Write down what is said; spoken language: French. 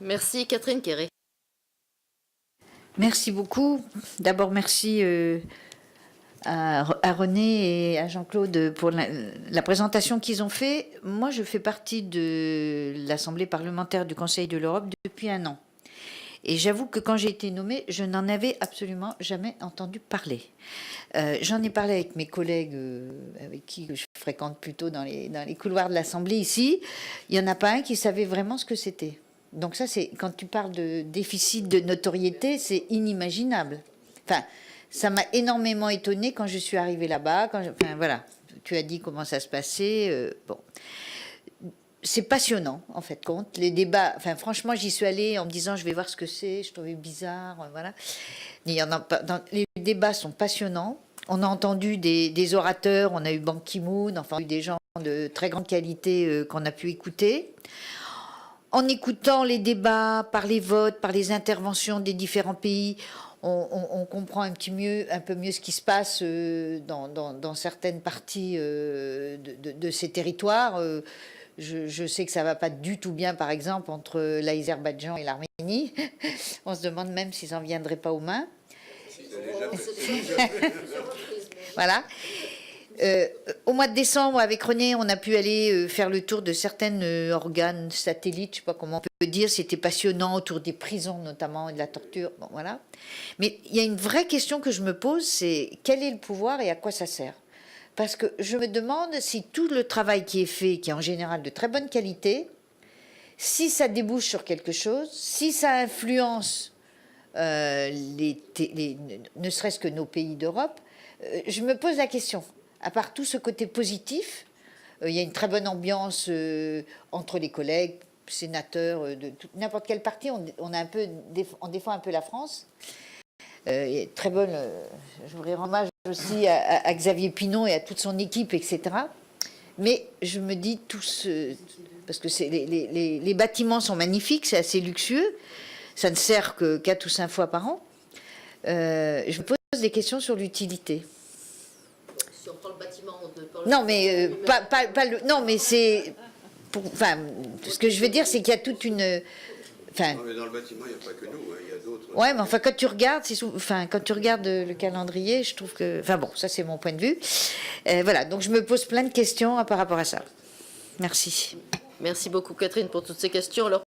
Merci Catherine Quéré. Merci beaucoup. D'abord, merci à René et à Jean-Claude pour la présentation qu'ils ont fait. Moi, je fais partie de l'Assemblée parlementaire du Conseil de l'Europe depuis 1 an. Et j'avoue que quand j'ai été nommée, je n'en avais absolument jamais entendu parler. J'en ai parlé avec mes collègues avec qui je fréquente plutôt dans les couloirs de l'Assemblée ici. Il n'y en a pas un qui savait vraiment ce que c'était. Donc ça, c'est quand tu parles de déficit de notoriété, c'est inimaginable. Enfin, ça m'a énormément étonnée quand je suis arrivée là-bas. Enfin voilà, tu as dit comment ça se passait. Bon, c'est passionnant en fait compte. Les débats. Enfin franchement, j'y suis allée en me disant je vais voir ce que c'est. Je trouvais bizarre, voilà. Mais il y en a pas. Les débats sont passionnants. On a entendu des orateurs. On a eu Ban Ki-moon. Enfin, des gens de très grande qualité qu'on a pu écouter. En écoutant les débats, par les votes, par les interventions des différents pays, on comprend un peu mieux ce qui se passe dans certaines parties de ces territoires. Je sais que ça va pas du tout bien, par exemple, entre l'Azerbaïdjan et l'Arménie. On se demande même s'ils n'en viendraient pas aux mains. Voilà. Au mois de décembre, avec René, on a pu aller faire le tour de certains organes satellites, je ne sais pas comment on peut dire, c'était passionnant, autour des prisons notamment et de la torture, bon voilà. Mais il y a une vraie question que je me pose, c'est quel est le pouvoir et à quoi ça sert? Parce que je me demande si tout le travail qui est fait, qui est en général de très bonne qualité, si ça débouche sur quelque chose, si ça influence ne serait-ce que nos pays d'Europe, je me pose la question. À part tout ce côté positif, il y a une très bonne ambiance entre les collègues, sénateurs de n'importe quel parti. On défend un peu la France. Très bonne. Je voudrais rendre hommage aussi à Xavier Pinon et à toute son équipe, etc. Mais je me dis parce que les bâtiments sont magnifiques, c'est assez luxueux. Ça ne sert que 4 ou 5 fois par an. Je me pose des questions sur l'utilité. Si on prend le bâtiment, on peut pas. Non, mais pas le. Non, mais c'est. Enfin, ce que je veux dire, c'est qu'il y a toute une. Enfin. Non, mais dans le bâtiment, il n'y a pas que nous, hein, il y a d'autres. Ouais, mais enfin, quand tu regardes, quand tu regardes le calendrier, je trouve que. Enfin bon, ça c'est mon point de vue. Voilà, donc je me pose plein de questions par rapport à ça. Merci. Merci beaucoup Catherine pour toutes ces questions. Alors,